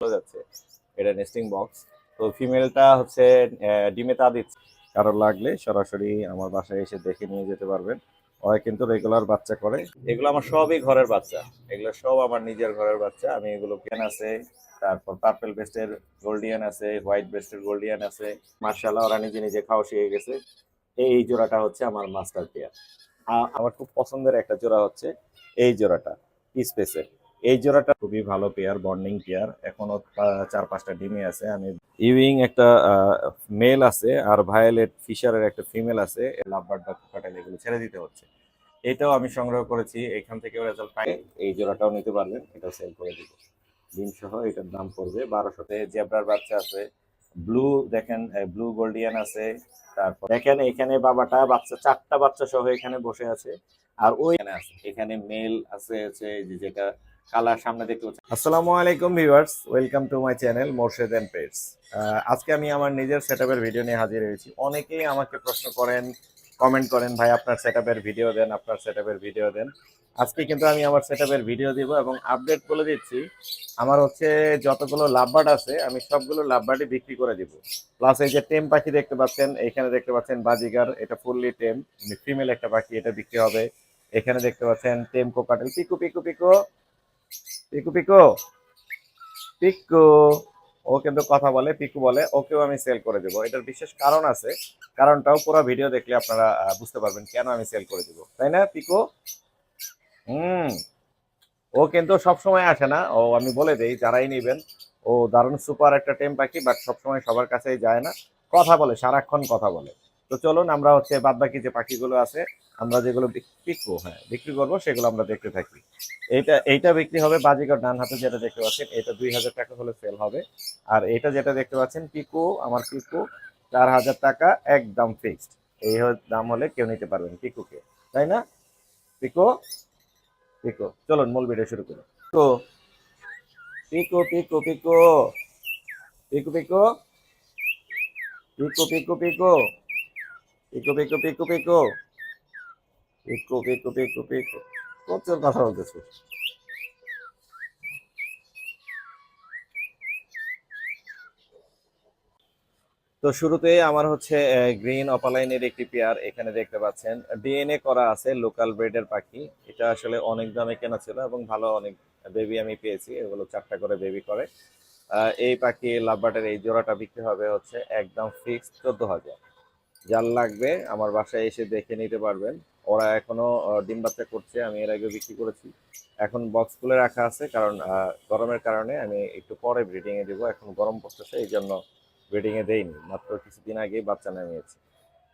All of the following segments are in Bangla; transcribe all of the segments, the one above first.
চলে যাচ্ছে। এটা নেস্টিং বক্স। তো ফিমেলটা হচ্ছে ডিমে তা দিচ্ছে। কারো লাগলে সরাসরি আমার বাসায় এসে দেখে নিয়ে যেতে পারবেন। ওরা কিন্তু রেগুলার বাচ্চা করে। এগুলো আমার সবই ঘরের বাচ্চা। এগুলো সব আমার নিজের ঘরের বাচ্চা। আমি এগুলো কেন আছে, তারপর পার্পল বেস্টের গোল্ডিয়ান আছে, হোয়াইট বেস্টের গোল্ডিয়ান আছে। মার্শাল্লাহ ওরা নিজে নিজে খাওয়া শিখে গেছে। এই জোড়াটা হচ্ছে আমার মাস্টার পেয়ার। আমার খুব পছন্দের একটা জোড়া হচ্ছে এই জোড়াটা, স্পেসের। এই জোড়াটা খুবই ভালো পেয়ার, বন্ডিং পেয়ার। এখনো 4-5টা ডিমে আছে। আমি ইউইং একটা মেল আছে, আর ভায়োলেট ফিশারের একটা ফিমেল আছে। লাভবার্ড বা কোকাটেল এগুলো ছেড়ে দিতে হচ্ছে। এটাও আমি সংগ্রহ করেছি, এখান থেকেও রেজাল্ট পাই। এই জোড়াটাও নিতে পারবেন, এটাও সেল করে দিব ডিম সহ। এটার দাম পড়বে 1200-তে। জেব্রার বাচ্চা আছে, ব্লু দেখেন, ব্লু গোল্ডিয়ান আছে। তারপর দেখেন এখানে বাবাটা বাচ্চা, 4টা বাচ্চা সহ এখানে বসে আছে। আর ওই আছে এখানে মেল আছে হচ্ছে যেটা কালার সামনে দেখতে পাচ্ছেন। আসসালামু আলাইকুম viewers, welcome to my channel Morshed and pets. আজকে আমি আমার নিজের সেটআপের ভিডিও নিয়ে হাজির হয়েছি। অনেকেই আমাকে প্রশ্ন করেন, কমেন্ট করেন, ভাই আপনার সেটআপের ভিডিও দেন, আপনার সেটআপের ভিডিও দেন। আজকে কিন্তু আমি আমার সেটআপের ভিডিও দিব এবং আপডেট বলে দিচ্ছি। আমার হচ্ছে যতগুলো লাভবার্ড আছে আমি সবগুলো লাভবার্ডই বিক্রি করে দিব। প্লাস এই যে টেম পাখি দেখতে পাচ্ছেন, এখানে দেখতে পাচ্ছেন বাজিগার, এটা ফুললি টেম ফিমেল একটা পাখি, এটা বিক্রি হবে। এখানে দেখতে পাচ্ছেন টেম কোকাটেল, পিকু পিকু পিকু পিকু পিকু পিকু। ও কিন্তু কথা বলে, পিকু বলে, ওকেও আমি সেল করে দেবো। এটার বিশেষ কারণ আছে, কারণটাও পুরো ভিডিও দেখলে আপনারা বুঝতে পারবেন কেন আমি সেল করে দেবো, তাই না পিকু? হুম। ও কিন্তু সব সময় আসে না, ও আমি বলে দেই যারাই নেবেন। ও দারুণ সুপার একটা টেম পাখি, বাট সবসময় সবার কাছেই যায় না। কথা বলে, সারাক্ষণ কথা বলে। তো চলুন আমরা হচ্ছে বাদ বাকি যে পাখিগুলো আছে, আমরা যেগুলো বিক্রি করবো সেগুলো আমরা দেখতে থাকি। এইটা বিক্রি হবে বাজিকর ডান হাতে যেটা দেখতে পাচ্ছেন, এটা 2000 টাকা হলে সেল হবে। আর এটা যেটা দেখতে পাচ্ছেন পিকু, আমার পিকু, 4000 টাকা একদম ফিক্সড। এই দাম হলে কেউ নিতে পারবেন পিকুকে, তাই না পিকু? পিকো, চলুন মূল ভিডিও শুরু করি। পিকো পিকো পিকো পিকো পিকো পিকো পিকো পিকো পিকো পিকো পিকো পিকো পিকো পিকো পিকো পিকো পিকো। প্রচুর কথা বলতেছে। তো শুরুতে আমার হচ্ছে গ্রিন অপালাইনের একটি পেয়ার এখানে দেখতে পাচ্ছেন। ডিএনএ করা আছে, লোকাল ব্রিডের পাখি। এটা আসলে অনেক দামে কেনা ছিল এবং ভালো অনেক বেবি আমি পেয়েছি। এগুলো 4টা করে বেবি করে। এই পাখি লাভবার্ডের এই জোড়াটা বিক্রি হবে হচ্ছে একদম ফিক্সড 14,000। যার লাগবে আমার বাসায় এসে দেখে নিতে পারবেন। ওরা এখনো ডিম বাচ্চা করছে, আমি এর আগে বিক্রি করেছি। এখন বক্স খুলে রাখা আছে, কারণ গরমের কারণে আমি একটু পরে ব্রিডিং এ দেবো। এখন গরম পড়তেছে, এই জন্য ব্রিডিং এ দেইনি, মাত্র কিছুদিন আগেই বাচ্চা নামিয়েছি।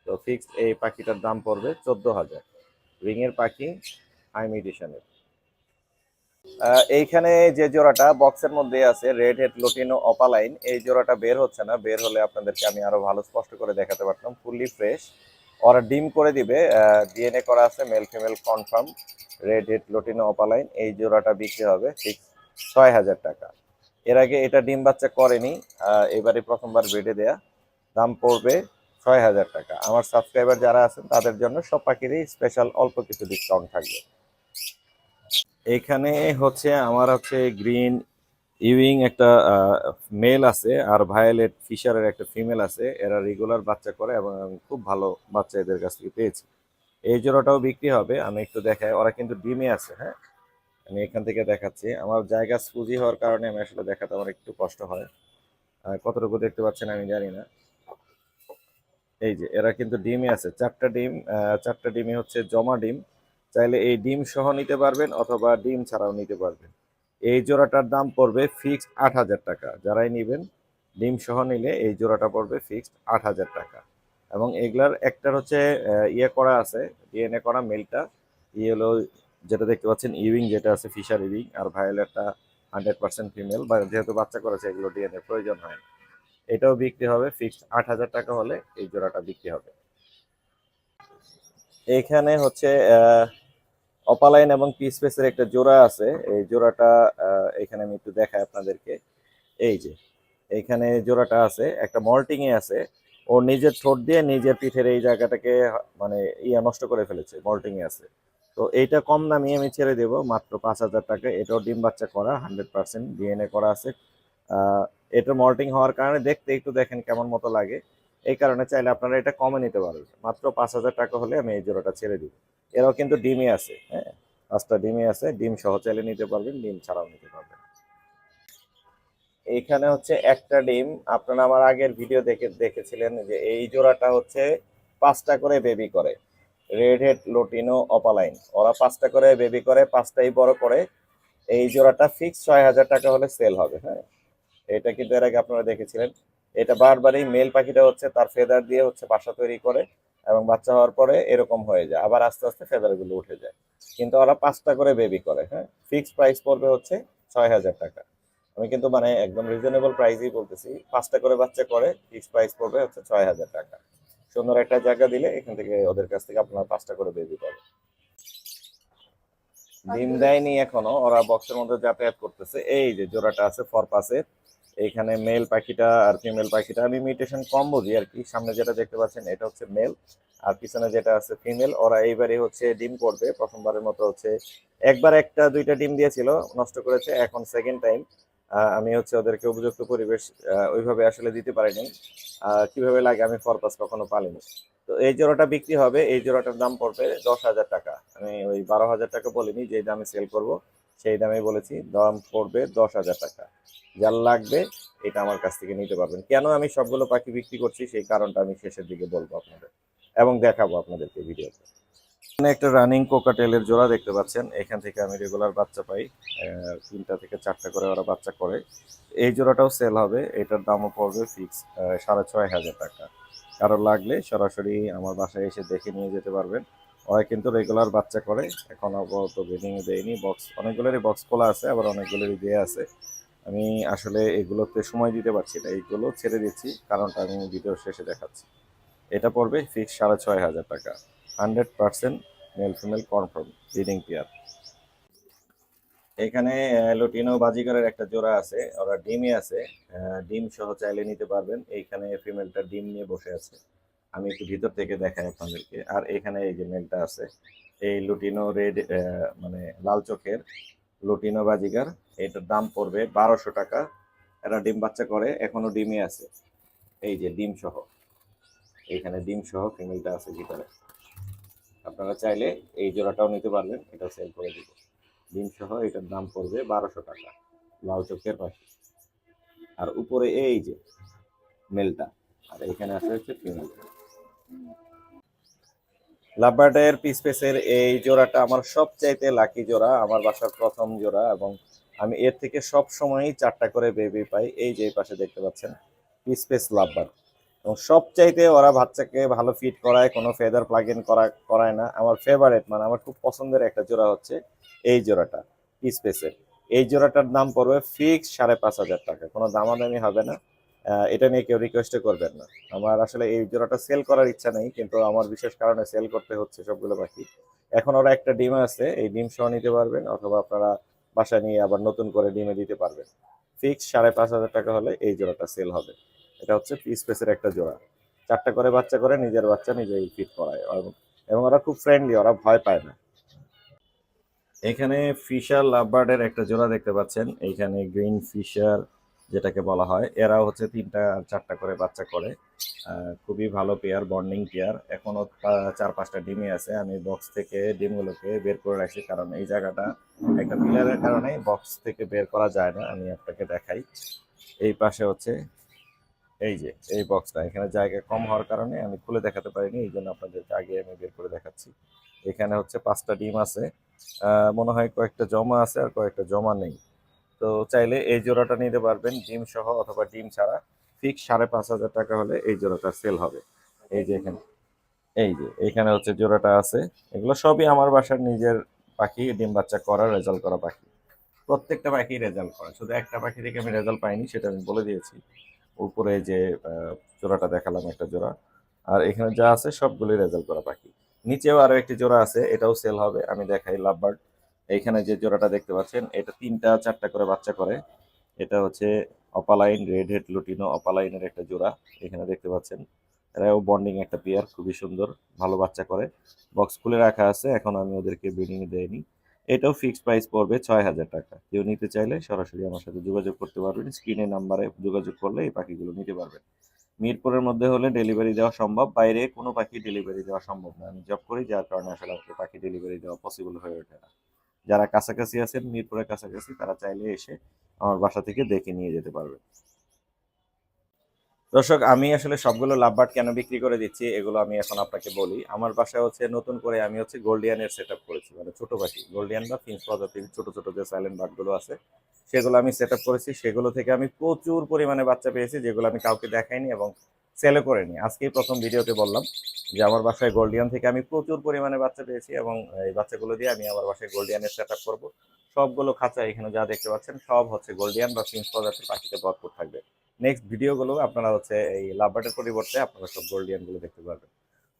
তো ফিক্সড এই পাখিটার দাম পড়বে 14,000। রিং এর পাখি, হাই মিউটেশনের। এইখানে যে জোড়াটা বক্সের মধ্যে আছে, রেড হেড লোটিনো অপালাইন, এই জোড়াটা বের হচ্ছে না। বের হলে আপনাদেরকে আমি আরো ভালো স্পষ্ট করে দেখাতে পারতাম। ফুললি ফ্রেশ, ওরা ডিম করে দিবে। ডিএনএ করা আছে, male female confirm. Red head lutino opaline এই জোড়াটা বিক্রি হবে ঠিক 6,000 টাকা। এর আগে এটা ডিম বাচ্চা করেনি, এবারে প্রথমবার বেডে দেয়া। দাম পড়বে 6,000 টাকা। আমার সাবস্ক্রাইবার যারা আছেন তাদের জন্য সব পাখিরই স্পেশাল অল্প কিছু ডিসকাউন্ট থাকবে। এখানে হচ্ছে আমার হচ্ছে গ্রিন ইউইং একটা মেল আছে, আর ভায়োলেট ফিশারের একটা ফিমেল আছে। এরা রেগুলার বাচ্চা করে এবং আমি খুব ভালো বাচ্চা এদের কাছ থেকে পেয়েছি। এই জোড়াটাও বিক্রি হবে। আমি একটু দেখাই, ওরা কিন্তু ডিমে আছে। হ্যাঁ, আমি এখান থেকে দেখাচ্ছি। আমার জায়গা স্কুজি হওয়ার কারণে আমি আসলে দেখাতে আমার একটু কষ্ট হয়। কতটুকু দেখতে পাচ্ছেন আমি জানি না। এই যে এরা কিন্তু ডিমে আছে, 4টা ডিম। 4টা ডিমই হচ্ছে জমা ডিম। চাইলে এই ডিম সহ নিতে পারবেন অথবা ডিম ছাড়াও নিতে পারবেন। এই জোড়াটার দাম পড়বে ফিক্সড 8,000 টাকা। যারাই নেবেন ডিম সহ নিলে এই জোড়াটা পড়বে ফিক্সড 8,000 টাকা। এবং এগুলার একটার হচ্ছে ইয়ে করা আছে, ডিএনএ করা মেলটা। হলো যেটা দেখতে পাচ্ছেন ইউইং, যেটা আছে ফিশার ইউইং। আর ভায়োলেটটা 100% ফিমেল, বা যেহেতু বাচ্চা করেছে এগুলো ডিএনএ প্রয়োজন হয় না। এটাও বিক্রি হবে ফিক্সড 8,000 টাকা হলে এই জোড়াটা বিক্রি হবে। এইখানে হচ্ছে অপালাইন এবং পিসপেসের একটা জোড়া আছে। এই জোড়াটা এখানে আমি একটু দেখাই আপনাদেরকে। এই যে এইখানে জোড়াটা আছে, একটা মল্টিং এ আছে। ও নিজের ঠোঁট দিয়ে নিজের পিঠের এই জায়গাটাকে মানে নষ্ট করে ফেলেছে, মল্টিং এ আছে। তো এইটা কম দামি আমি ছেড়ে দেবো মাত্র 5,000 টাকা। এটাও ডিম বাচ্চা করা, 100% ডিএনএ করা আছে। এটা মল্টিং হওয়ার কারণে দেখতে একটু দেখেন কেমন মতো লাগে, এই কারণে চাইলে আপনারা এটা কমে নিতে পারবেন। মাত্র 5,000 টাকা হলে আমি এই জোড়াটা ছেড়ে দিব। এরাও কিন্তু ডিমই আছে, হ্যাঁ, 5টা ডিমই আছে, ডিম সহ চাইলে নিতে পারবেন, ডিম ছাড়াও নিতে পারবেন। এইখানে হচ্ছে একটা ডিম, আপনারা আমার আগের ভিডিও দেখেছিলেন যে এই জোড়াটা হচ্ছে 5টা করে বেবি করে, রেড হেড লোটিনো অপালাইন। ওরা 5টা করে বেবি করে, 5টাই বড় করে। এই জোড়াটা ফিক্স 6,000 টাকা হলে সেল হবে। হ্যাঁ, এটা কিন্তু এর আগে আপনারা দেখেছিলেন। এটা বারবারই মেল পাখিটা হচ্ছে তার ফেদার দিয়ে হচ্ছে বাসা তৈরি করে, এবং বাচ্চা হওয়ার পরে এরকম হয়ে যায়, আবার আস্তে আস্তে ফেদার গুলো উঠে যায়। কিন্তু ওরা 5টা করে বেবি করে। হ্যাঁ, ফিক্স প্রাইস পড়বে হচ্ছে 6,000 টাকা। আমি কিন্তু মানে একদম রিজনেবল প্রাইসই বলতেছি, 5টা করে বাচ্চা করে, ফিক্স প্রাইস পড়বে হচ্ছে 6,000 টাকা। সুন্দর একটা জায়গা দিলে এখান থেকে ওদের কাছ থেকে আপনার 5টা করে বেবি পাবে। ডিম দেয়নি এখনো, ওরা বক্সের মধ্যে যাতায়াত করতেছে। এই যে জোড়াটা আছে ফরপাসের, এইখানে মেল পাখিটা আর ফিমেল পাখিটা আমি ইমিটেশন কম বুঝি আর কি। সামনে যেটা দেখতে পাচ্ছেন এটা হচ্ছে মেল, আর পিছনে যেটা আছে ফিমেল। ওরা এইবারই হচ্ছে ডিম করবে, প্রথমবারের মতো হচ্ছে একবার একটা দুইটা ডিম দিয়েছিল, নষ্ট করেছে, এখন সেকেন্ড টাইম। আমি হচ্ছে ওদেরকে উপযুক্ত পরিবেশ ওইভাবে আসলে দিতে পারিনি। কিভাবে লাগে আমি ফরপাস কখনো পালিনি। তো এই জোড়াটা বিক্রি হবে, এই জোড়াটার দাম পড়বে 10,000 টাকা। আমি ওই 12,000 টাকা বলিনি, যে দামে সেল করব সেই দামে বলেছি। দাম পড়বে 10,000 টাকা। যার লাগবে এটা আমার কাছ থেকে নিতে পারবেন। কেন আমি সবগুলো পাখি বিক্রি করছি সেই কারণটা আমি শেষের দিকে বলবো আপনাদের, এবং দেখাবো আপনাদেরকে ভিডিওতে। এখানে একটা রানিং কোকাটেলের জোড়া দেখতে পাচ্ছেন, এখান থেকে আমি রেগুলার বাচ্চা পাই। 3টা থেকে 4টা করে ওরা বাচ্চা করে। এই জোড়াটাও সেল হবে, এটার দামও পড়বে ফিক্স 6,500 টাকা। কারো লাগলে সরাসরি আমার বাসায় এসে দেখে নিয়ে যেতে পারবেন। ওরা কিন্তু রেগুলার বাচ্চা করে, এখন আপাতত ব্রিডিং দেয়নি। বক্স অনেকগুলোরই বক্স খোলা আছে, আবার অনেকগুলোরই দিয়ে আছে। আমি আসলে এগুলোতে সময় দিতে পারছি না, এইগুলো ছেড়ে দিচ্ছি, কারণটা আমি ভিডিও শেষে দেখাচ্ছি। এটা পড়বে ফিক্স 6,500 টাকা। 100% male female confirm breeding pair. এখানে লুটিনো বাজিগরের একটা জোড়া আছে, ওরা ডিমই আছে। ডিম সহ চাইলে নিতে পারবেন। এইখানে ফিমেলটা ডিম নিয়ে বসে আছে, আমি একটু ভিতর থেকে দেখাই আপনাদেরকে। আর এখানে এই যে মেলটা আছে, এই লুটিনো রেড, মানে লাল চোখের লুটিনো বাজিগার। এটার দাম পড়বে 1,200 টাকা। এরা ডিম বাচ্চা করে, এখনো ডিমই আছে। এই যে ডিম সহ, এইখানে ডিম সহ ফিমেলটা আছে ভিতরে। আপনারা চাইলে এই জোড়াটাও নিতে পারবেন, এটাও সেল করে দিব ডিম সহ। এটার দাম পড়বে 1,200 টাকা। লাল চোখের পাখি, আর উপরে এই যে মেলটা, আর এখানে আছে হচ্ছে ফিমেল। লাভবার্ডের পিসপেসের এই জোড়াটা আমার সবচাইতে লাকি জোড়া, আমার বাসার প্রথম জোড়া, এবং আমি এর থেকে সব সময়ই 4টা করে বেবি পাই। এই যে পাশে দেখতে পাচ্ছেন পিসপেস লাভবার্ড, এবং সবচাইতে ওরা বাচ্চাকে ভালো ফিট করায়, কোনো ফেদার প্লাগ ইন করায় না। আমার ফেভারেট মানে আমার খুব পছন্দের একটা জোড়া হচ্ছে এই জোড়াটা পিসপেসের। এই জোড়াটার দাম পড়বে ফিক্স 5,500 টাকা, কোনো দামাদামি হবে না। এটা নিয়ে কেউ রিকোয়েস্ট করবেন না। আমার আসলে এই জোড়াটা সেল করার ইচ্ছা নেই, কিন্তু আমার বিশেষ কারণে সেল করতে হচ্ছে সবগুলো পাখি। এখন ওরা একটা ডিম আছে, এই ডিম সহ নিতে পারবেন, অথবা আপনারা বাসায় নিয়ে আবার নতুন করে ডিমে দিতে পারবেন। ফিক্স 5,500 টাকা হলে এই জোড়াটা সেল হবে। এটা হচ্ছে পিস পেসের একটা জোড়া, 4টা করে বাচ্চা করে, নিজের বাচ্চা নিজেই ফিট করায়, এবং ওরা খুব ফ্রেন্ডলি, ওরা ভয় পায় না। এখানে ফিশার লাভবার্ডের একটা জোড়া দেখতে পাচ্ছেন, এইখানে গ্রিন ফিশার যেটাকে বলা হয়, এরাও হচ্ছে 3টা আর 4টা করে বাচ্চা করে। খুবই ভালো পেয়ার, বন্ডিং পেয়ার। এখনো 4-5টা ডিমই আছে। আমি বক্স থেকে ডিমগুলোকে বের করে রাখছি, কারণ এই জায়গাটা একটা পিলারের কারণে বক্স থেকে বের করা যায় না। আমি আপনাকে দেখাই, এই পাশে হচ্ছে এই যে এই বক্সটা, এখানে জায়গা কম হওয়ার কারণে আমি খুলে দেখাতে পারিনি, এই জন্য আপনাদেরকে আগে আমি বের করে দেখাচ্ছি। এখানে হচ্ছে 5টা ডিম আছে, মনে হয় কয়েকটা জমা আছে আর কয়েকটা জমা নেই। তো চাইলে এই জোড়াটা নিতে পারবেন ডিম সহ অথবা ডিম ছাড়া। ফিক্স 5,500 টাকা হলে এই জোড়াটা সেল হবে। এই যে এখানে, এই যে এখানে হচ্ছে জোড়াটা আছে। এগুলো সবই আমার বাসার নিজের পাখি, ডিম বাচ্চা করা, রেজাল্ট করা পাখি। প্রত্যেকটা পাখি রেজাল্ট করা, শুধু একটা পাখি থেকে আমি রেজাল্ট পাইনি, সেটা আমি বলে দিয়েছি। উপরে যে জোড়াটা দেখালাম একটা জোড়া, আর এখানে যা আছে সবগুলোই রেজাল্ট করা পাখি। নিচেও আরো একটি জোড়া আছে, এটাও সেল হবে, আমি দেখাই লাভবার্ড। এইখানে যে জোড়াটা দেখতে পাচ্ছেন, এটা 3টা 4টা করে বাচ্চা করে। এটা হচ্ছে অপালাইন রেড হেড লুটিনো অপালাইনের একটা জোড়া, এখানে দেখতে পাচ্ছেন। এরাও বন্ডিং একটা পেয়ার, খুবই সুন্দর, ভালো বাচ্চা করে। বক্স খুলে রাখা আছে, এখন আমি ওদেরকে ব্রিডিং দেয়নি। এটাও ফিক্সড প্রাইস পড়বে ৬,০০০ টাকা। কেউ নিতে চাইলে সরাসরি আমার সাথে যোগাযোগ করতে পারবেন। স্ক্রিনে নাম্বারে যোগাযোগ করলে এই পাখিগুলো নিতে পারবেন। মিরপুরের মধ্যে হলে ডেলিভারি দেওয়া সম্ভব, বাইরে কোনো পাখি ডেলিভারি দেওয়া সম্ভব না। আমি জব করি, যার কারণে আসলে আমাকে পাখি ডেলিভারি দেওয়া পসিবল হয়ে ওঠে না। যারা কাছাকাছি আছেন, মিরপুরের কাছাকাছি, তারা চাইলে এসে আমার বাসা থেকে দেখে নিয়ে যেতে পারবে। দর্শক, আমি আসলে সবগুলো লাভবার্ড কেন বিক্রি করে দিচ্ছি এগুলো আমি এখন আপনাকে বলি। আমার বাসায় হচ্ছে নতুন করে আমি হচ্ছে গোল্ডিয়ানের সেট আপ করেছি, মানে ছোট পাখি গোল্ডিয়ান বা ফিন্স প্রজাতির ছোট ছোট যে সাইলেন্ট বার্ডগুলো আছে সেগুলো আমি সেট আপ করেছি। সেগুলো থেকে আমি প্রচুর পরিমাণে বাচ্চা পেয়েছি, যেগুলো আমি কাউকে দেখাইনি এবং সেলও করিনি। আজকেই প্রথম ভিডিওতে বললাম যে আমার বাসায় গোল্ডিয়ান থেকে আমি প্রচুর পরিমাণে বাচ্চা পেয়েছি এবং এই বাচ্চাগুলো দিয়ে আমি আমার বাসায় গোল্ডিয়ানের সেট আপ করবো। সবগুলো খাঁচা এখানে যা দেখতে পাচ্ছেন সব হচ্ছে গোল্ডিয়ান বা ফিন্স প্রজাতির পাখিতে ভরপুর থাকবে। নেক্সট ভিডিওগুলো আপনারা হচ্ছে এই লাভবার্ডের পরিবর্তে আপনারা সব গোল্ডিয়ান গুলো দেখতে পারবেন।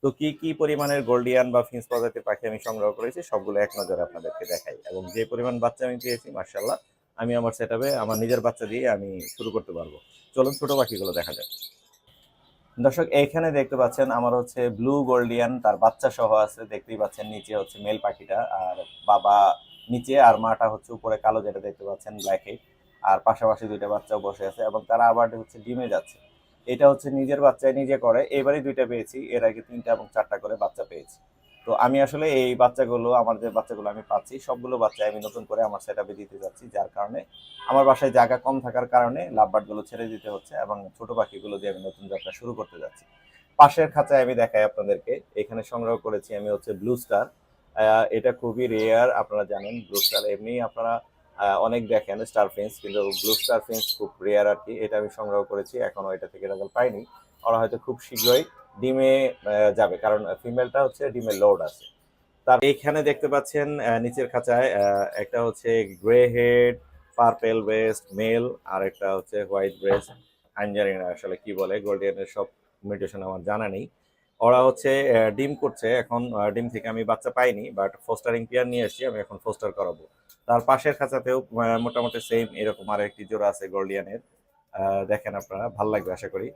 তো কি কি পরিমাণের গোল্ডিয়ান বা ফিন্স প্রজাতির পাখি আমি সংগ্রহ করেছি সবগুলো এক নজরে আপনাদেরকে দেখাই, এবং যে পরিমাণ বাচ্চা আমি পেয়েছি মার্শাল্লাহ, আমি আমার সেটআপে আমার নিজের বাচ্চা দিয়ে আমি শুরু করতে পারবো। চলুন ছোট পাখিগুলো দেখা যাক। দর্শক, এইখানে দেখতে পাচ্ছেন আমার হচ্ছে ব্লু গোল্ডিয়ান, তার বাচ্চা সহ আছে। দেখতেই পাচ্ছেন নিচে হচ্ছে মেল পাখিটা, আর বাবা নিচে, আর মাটা হচ্ছে উপরে কালো যেটা দেখতে পাচ্ছেন ব্ল্যাক হেড। আর পাশাপাশি দুইটা বাচ্চাও বসে আছে এবং তারা আবার হচ্ছে ডিমে যাচ্ছে। এটা হচ্ছে নিজের বাচ্চায় নিজে করে, এবারই দুইটা পেয়েছি, এর আগে 3টা এবং 4টা করে বাচ্চা পেয়েছি। তো আমি আসলে এই বাচ্চাগুলো, আমার যে বাচ্চাগুলো আমি পাচ্ছি সবগুলো বাচ্চা আমি নতুন করে আমার সেটআপে দিতে যাচ্ছি, যার কারণে আমার বাসায় জায়গা কম থাকার কারণে লাভবার্ড গুলো ছেড়ে দিতে হচ্ছে এবং ছোট পাখিগুলো দিয়ে আমি নতুন যাত্রা শুরু করতে যাচ্ছি। পাশের খাঁচায় আমি দেখাই আপনাদেরকে, এখানে সংগ্রহ করেছি আমি হচ্ছে ব্লু স্টার। এটা খুবই রেয়ার, আপনারা জানেন ব্লু স্টার এমনি আপনারা অনেক দেখেন স্টার ফিন্স, কিন্তু ব্লু স্টার ফিন্স খুব রেয়ার আর কি। এটা আমি সংগ্রহ করেছি, এখনো এটা থেকে রেজাল্ট পাইনি। ওরা হয়তো খুব শীঘ্রই ডিমে যাবে, কারণ ফিমেলটা হচ্ছে ডিমের লোড আছে। তার এইখানে দেখতে পাচ্ছেন নিচের খাঁচায় একটা হচ্ছে grey head purple breast male, আর একটা হচ্ছে হোয়াইট ব্রেস্ট। আমি জানি না আসলে কি বলে, গোল্ডিয়ানের সব মিউটেশন আমার জানা নেই। ওরা হচ্ছে ডিম করছে এখন। ডিম থেকে আমি বাচ্চা পাইনি, বাট ফোস্টারিং পেয়ার নিয়ে এসেছি, আমি এখন ফোস্টার করাবো। তার পাশের খাঁচাতেও মোটামুটি সেম এরকম আর একটি জোড়া আছে গোল্ডিয়ানের। দেখেন আপনারা, ভাল লাগবে আশা করি।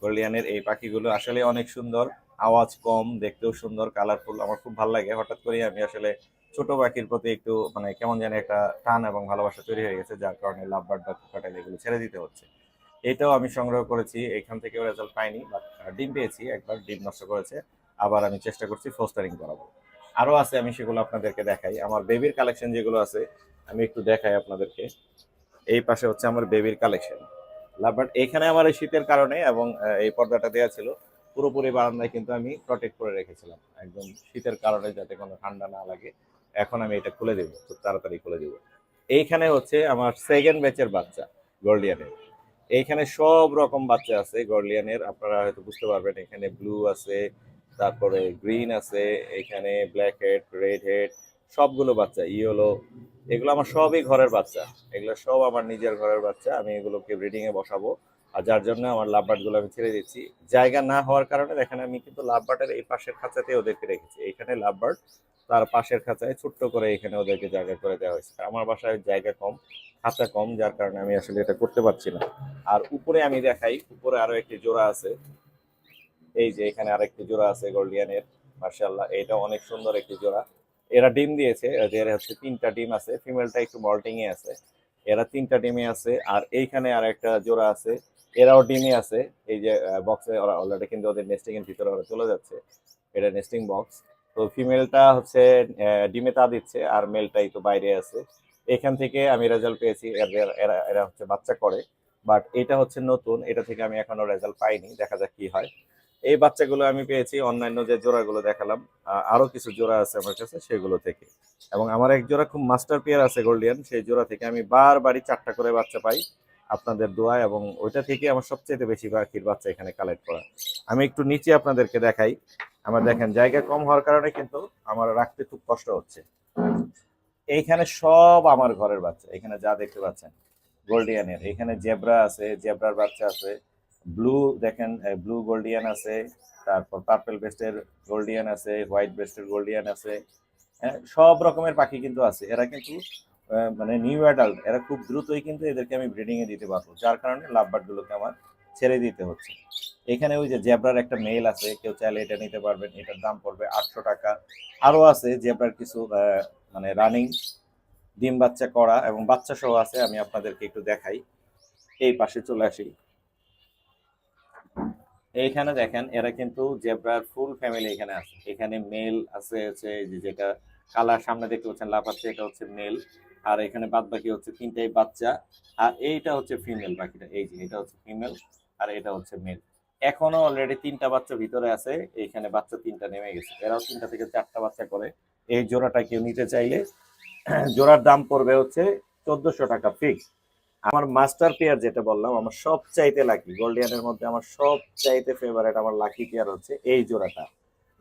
গোল্ডিয়ানের এই পাখিগুলো আসলে অনেক সুন্দর, আওয়াজ কম, দেখতেও সুন্দর, কালারফুল। আমার খুব ভালো লাগে। হঠাৎ করে আমি আসলে ছোট পাখির প্রতি একটু মানে কেমন জানি একটা টান এবং ভালোবাসা তৈরি হয়ে গেছে, যার কারণে লাভবার্ড বা কোকাটেল এগুলো ছেড়ে দিতে হচ্ছে। এটাও আমি সংগ্রহ করেছি, এখান থেকেও রেজাল্ট পাইনি, বাট ডিম পেয়েছি, একবার ডিম নষ্ট করেছে। আবার আমি চেষ্টা করছি ফোস্টারিং করাবো। আরও আছে, আমি সেগুলো আপনাদেরকে দেখাই। আমার বেবির কালেকশন যেগুলো আছে আমি একটু দেখাই আপনাদেরকে। এই পাশে হচ্ছে আমার বেবির কালেকশন লাভবার্ড। এখানে আমার এই শীতের কারণে এবং এই পর্দাটা দেওয়া ছিল, পুরোপুরি বারান্দায় কিন্তু আমি প্রটেক্ট করে রেখেছিলাম একদম শীতের কারণে, যাতে কোনো ঠান্ডা না লাগে। এখন আমি এটা খুলে দেবো, খুব তাড়াতাড়ি খুলে দেবো। এইখানে হচ্ছে আমার সেকেন্ড ব্যাচের বাচ্চা গোল্ডিয়ানের। এইখানে সব রকম বাচ্চা আছে গোল্ডিয়ানের, আপনারা হয়তো বুঝতে পারবেন। এখানে ব্লু আছে, তারপরে গ্রিন আছে, এখানে ব্ল্যাক হেড, রেড হেড, সবগুলো বাচ্চা, ইয়েলো। এগুলো আমার সবই ঘরের বাচ্চা, এগুলো সব আমার নিজের ঘরের বাচ্চা। আমি এগুলোকে ব্রিডিং এ বসাবো, আর যার জন্য আমার লাভবার্ড গুলো আমি ছেড়ে দিচ্ছি। জায়গা না হওয়ার কারণে দেখেন আমি কিন্তু লাভবার্ডের এই পাশের খাঁচাতে ওদেরকে রেখেছি। এখানে লাভবার্ড, তার পাশের খাঁচায় ছোট্ট করে এখানে ওদেরকে জায়গা করে দেওয়া হয়েছে। আমার বাসায় জায়গা কম, খাঁচা কম, যার কারণে আমি আসলে এটা করতে পারছি না। আর উপরে আমি দেখাই, উপরে আরো একটি জোড়া আছে। এই যে এখানে আরেকটি জোড়া আছে গোল্ডিয়ানের, মার্শাল্লাহ, এটা অনেক সুন্দর একটি জোড়া। এরা ডিম দিয়েছে, এদের হচ্ছে 3টা ডিম আছে, ফিমেলটা একটু মল্টিং এ আছে। এরা 3টা ডিমে আছে, আর এইখানে আর একটা জোড়া আছে, এরাও ডিমে আছে। এই যে বক্সে ওরা অলরেডি কিন্তু ওদের নেস্টিং এর ভিতরে ওরা চলে যাচ্ছে, এটা নেস্টিং বক্স। তো ফিমেলটা হচ্ছে ডিমে তা দিচ্ছে, আর মেলটাই তো বাইরে আছে। এখান থেকে আমি রেজাল্ট পেয়েছি, এরা এরা এরা হচ্ছে বাচ্চা করে। বাট এটা হচ্ছে নতুন, এটা থেকে আমি এখনো রেজাল্ট পাইনি, দেখা যাক কি হয়। এই বাচ্চাগুলো আমি পেয়েছি অন্যান্য যে জোড়াগুলো দেখালাম, আরো কিছু জোড়া আছে আমার কাছে সেগুলো থেকে। এবং আমার এক জোড়া খুব মাস্টার পেয়ার আছে গোল্ডিয়ান, সেই জোড়া থেকে আমি বারবারই 4টা করে বাচ্চা পাই আপনাদের দোয়া, এবং ওইটা থেকে আমার সবচেয়ে বেশি পাখির বাচ্চা এখানে কালেক্ট করা। আমি একটু নিচে আপনাদেরকে দেখাই। আমার দেখেন জায়গা কম হওয়ার কারণে কিন্তু আমার রাখতে খুব কষ্ট হচ্ছে। এইখানে সব আমার ঘরের বাচ্চা, এখানে যা দেখতে পাচ্ছেন গোল্ডিয়ানের। এখানে জেব্রা আছে, জেব্রার বাচ্চা আছে। ব্লু দেখেন, ব্লু গোল্ডিয়ান আছে, তারপর পার্পল ব্রেস্টের গোল্ডিয়ান আছে, হোয়াইট ব্রেস্টের গোল্ডিয়ান আছে। হ্যাঁ, সব রকমের পাখি কিন্তু আছে। এরা কিন্তু মানে নিউ অ্যাডাল্ট, এরা খুব দ্রুতই কিন্তু এদেরকে আমি ব্রিডিং এ দিতে পারবো, যার কারণে লাভবার্ড গুলোকে আমার ছেড়ে দিতে হচ্ছে। এখানে ওই যে জেব্রার একটা মেল আছে, কেউ চাইলে এটা নিতে পারবেন, এটার দাম পড়বে 800 টাকা। আরো আছে জেব্রার কিছু মানে রানিং ডিম বাচ্চা করা এবং বাচ্চা সহ আছে। আমি আপনাদেরকে একটু দেখাই, এই পাশে চলে আসি। এইখানে দেখেন এরা কিন্তু জেব্রার ফুল ফ্যামিলি এখানে আছে। এখানে মেল আছে হচ্ছে এই যে যেটা কালার সামনে দেখতে পাচ্ছেন লাফাচ্ছে, এটা হচ্ছে মেল। আর এখানে বাদ বাকি হচ্ছে তিনটাই বাচ্চা। আর এইটা হচ্ছে ফিমেল পাখিটা, এই যে এটা হচ্ছে ফিমেল আর এটা হচ্ছে মেল। এখনো অলরেডি তিনটা বাচ্চা ভিতরে আছে, এইখানে বাচ্চা তিনটা নেমে গেছে। এরাও 3টা থেকে 4টা বাচ্চা করে। এই জোড়াটা কেউ নিতে চাইলে জোড়ার দাম পড়বে হচ্ছে 1400 টাকা ফিক্স। আমার মাস্টার পেয়ার যেটা বললাম, আমার সব চাইতে লাকি গোল্ডিয়ানের মধ্যে আমার সব চাইতে ফেভারিট আমার লাকি পেয়ার হচ্ছে এই জোড়াটা।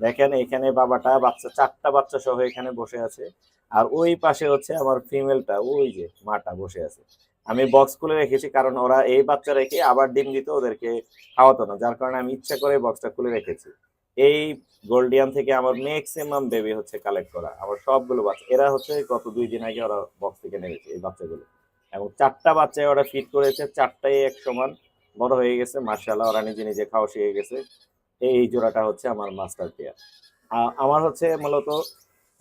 দেখেন এখানে বাবাটা বাচ্চা 4টা বাচ্চা সহ এখানে বসে আছে। আর ওই পাশে হচ্ছে আমার ফিমেলটা, ওই যে মাটা বসে আছে। আমি বক্স খুলে রেখেছি কারণ ওরা এই বাচ্চা রেখে আবার ডিম দিত, ওদেরকে খাওয়াতো না, যার কারণে আমি ইচ্ছা করে বক্সটা খুলে রেখেছি। এই গোল্ডিয়ান থেকে আমার ম্যাক্সিমাম বেবি হচ্ছে কালেক্ট করা, আমার সবগুলো বাচ্চা এরা হচ্ছে গত 2 দিন আগে ওরা বক্স থেকে নেমেছে এই বাচ্চাগুলো। এবং 4টা বাচ্চায় ওরা ফিট করেছে, 4টাই এক সমান বড় হয়ে গেছে মাশাআল্লাহ, ওরা নিজে নিজে খাওয়া শিখে গেছে। এই জোড়াটা হচ্ছে আমার মাস্টার পেয়ার। আমার হচ্ছে মূলত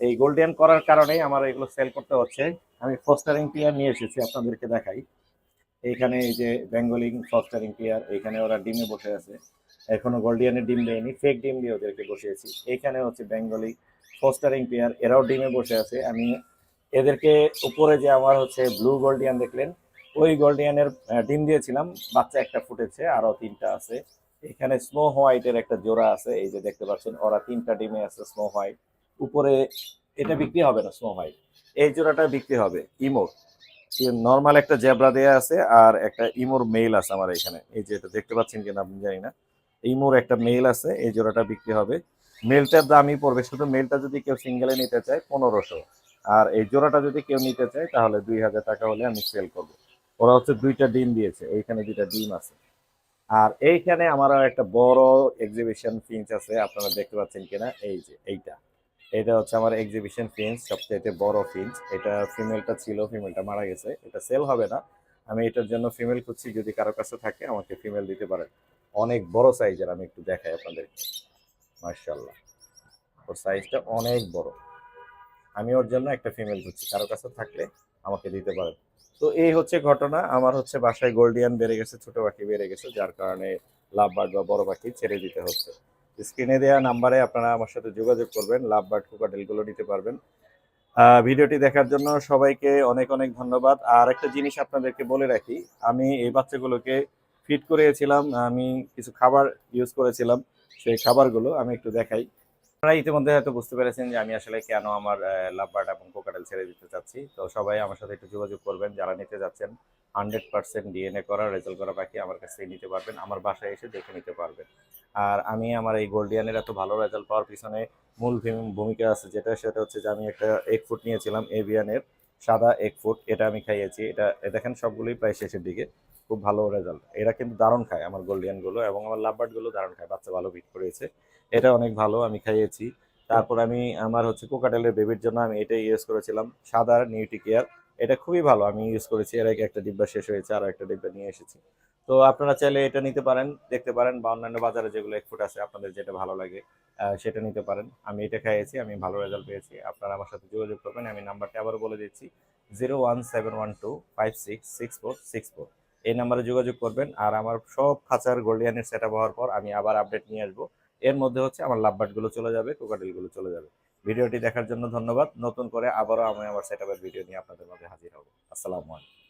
এই গোল্ডিয়ান করার কারণেই আমার এগুলো সেল করতে হচ্ছে। আমি ফস্টারিং পেয়ার নিয়ে এসেছি, আপনাদেরকে দেখাই। এইখানে এই যে বেঙ্গলি ফস্টারিং পেয়ার, এখানে ওরা ডিমে বসে আছে। এখনো গোল্ডিয়ানের ডিম দেয়নি, ফেক ডিম দিয়ে ওদেরকে বসিয়েছি। এখানে হচ্ছে বেঙ্গলি ফস্টারিং পেয়ার, এরাও ডিমে বসে আছে। আমি এদেরকে উপরে যে আমার হচ্ছে ব্লু গোল্ডিয়ান দেখলেন, ওই গোল্ডিয়ানের ডিম দিয়েছিলাম, বাচ্চা একটা ফুটেছে, আরো 3টা আছে। এখানে স্নো হোয়াইটের একটা জোড়া আছে, এই যে দেখতে পাচ্ছেন ওরা 3টা ডিমে আছে স্নো হোয়াইট। উপরে এটা বিক্রি হবে না স্নো হোয়াইট, এই জোড়াটা বিক্রি হবে। ইমো নর্মাল একটা জেব্রা দেয়া আছে আর একটা ইমোর মেল আছে আমার এখানে, এই যে এটা দেখতে পাচ্ছেন কিনা আপনি জানি না। ইমোর একটা মেল আছে, এই জোড়াটা বিক্রি হবে। মেলটার দামই পড়বে, শুধু মেলটা যদি কেউ সিঙ্গেলে নিতে চায় 1500, আর এই জোড়াটা যদি কেউ নিতে চায় তাহলে 2000 টাকা হলে আমি সেল করব। ওরা হচ্ছে 2টা ডিম দিয়েছে, এইখানে 2টা ডিম আছে। আর এইখানে আমার একটা বড় এক্সিবিশন ফিঞ্চ আছে, আপনারা দেখতে পাচ্ছেন কিনা, এই যে এইটা, এটা হচ্ছে আমার এক্সিবিশন ফিঞ্চ, সবচেয়ে বড় ফিঞ্চ। এটা ফিমেলটা ছিল, ফিমেলটা মারা গেছে, এটা সেল হবে না। আমি এটার জন্য ফিমেল খুঁজছি, যদি কারো কাছে থাকে আমাকে ফিমেল দিতে পারেন। অনেক বড় সাইজের, আমি একটু দেখাই আপনাদের। মার্শাল্লাহ, ওর সাইজটা অনেক বড়। আমি ওর জন্য একটা ফিমেল খুঁজছি, কারো কাছে থাকলে আমাকে দিতে পারেন। তো এই হচ্ছে ঘটনা, আমার হচ্ছে বাসায় গোল্ডিয়ান বেড়ে গেছে, ছোট পাখি বেড়ে গেছে, যার কারণে লাভ বার্ড বা বড় পাখি ছেড়ে দিতে হচ্ছে। স্ক্রিনে দেওয়া নাম্বারে আপনারা আমার সাথে যোগাযোগ করবেন, লাভ বার্ড কোকাটেল গুলো নিতে পারবেন। ভিডিওটি দেখার জন্য সবাইকে অনেক অনেক ধন্যবাদ। আর একটা জিনিস আপনাদেরকে বলে রাখি, আমি এই বাচ্চাগুলোকে ফিড করিয়েছিলাম, আমি কিছু খাবার ইউজ করেছিলাম, সেই খাবারগুলো আমি একটু দেখাই। আপনারা ইতিমধ্যে হয়তো বুঝতে পেরেছেন যে আমি আসলে কেন আমার লাভবার্ড এবং কোকাটেল ছেড়ে দিতে চাচ্ছি। তো সবাই আমার সাথে একটু যোগাযোগ করবেন, যারা নিতে যাচ্ছেন। 100% ডিএনএ করা রেজাল্ট করা পাখি আমার কাছ থেকে নিতে পারবেন, আমার বাসায় এসে দেখে নিতে পারবেন। আর আমি আমার এই গোল্ডিয়ানের এত ভালো রেজাল্ট পাওয়ার পিছনে মূল ভূমিকা আছে, সেটা হচ্ছে যে আমি একটা এগ ফুড নিয়েছিলাম এভিয়ানের, সাদা এগ ফুড, এটা আমি খাইয়েছি। এটা দেখেন সবগুলোই প্রায় শেষের দিকে, খুব ভালো রেজাল্ট। এরা কিন্তু দারুণ খায় আমার গোল্ডিয়ানগুলো, এবং আমার লাভবার্ডগুলো দারুণ খায়, বাচ্চা ভালো বিট করেছে। এটা অনেক ভালো, আমি খাইয়েছি। তারপর আমি আমার হচ্ছে কোকাটেলের বেবির জন্য আমি এটা ইউজ করেছিলাম, সাদা নিউট্রিকেয়ার। এটা খুবই ভালো, আমি ইউজ করেছি। এর আগে একটা ডিব্বা শেষ হয়েছে, আরো একটা ডিব্বা নিয়ে এসেছি। তো আপনারা চাইলে এটা নিতে পারেন, দেখতে পারেন, বা অন্যান্য বাজারে যেগুলো এক ফুট আছে আপনাদের যেটা ভালো লাগে সেটা নিতে পারেন। আমি এটা খাইয়েছি, আমি ভালো রেজাল্ট পেয়েছি। আপনারা আমার সাথে যোগাযোগ করবেন, আমি নাম্বারটা আবার বলে দিচ্ছি, 01712566464। এই নাম্বারে যোগাযোগ করবেন। আর আমার সব খাঁচার গোল্ডিয়ানের সেট আপ হওয়ার পর আমি আবার আপডেট নিয়ে আসবো। এর মধ্যে হচ্ছে আমার লাভবার্ড গুলো চলে যাবে, কোকাটেল গুলো চলে যাবে। ভিডিওটি দেখার জন্য ধন্যবাদ। নতুন করে আবারও আমি আমার সেটআপের ভিডিও নিয়ে আপনাদের মাঝে হাজির হব। আসসালামু আলাইকুম।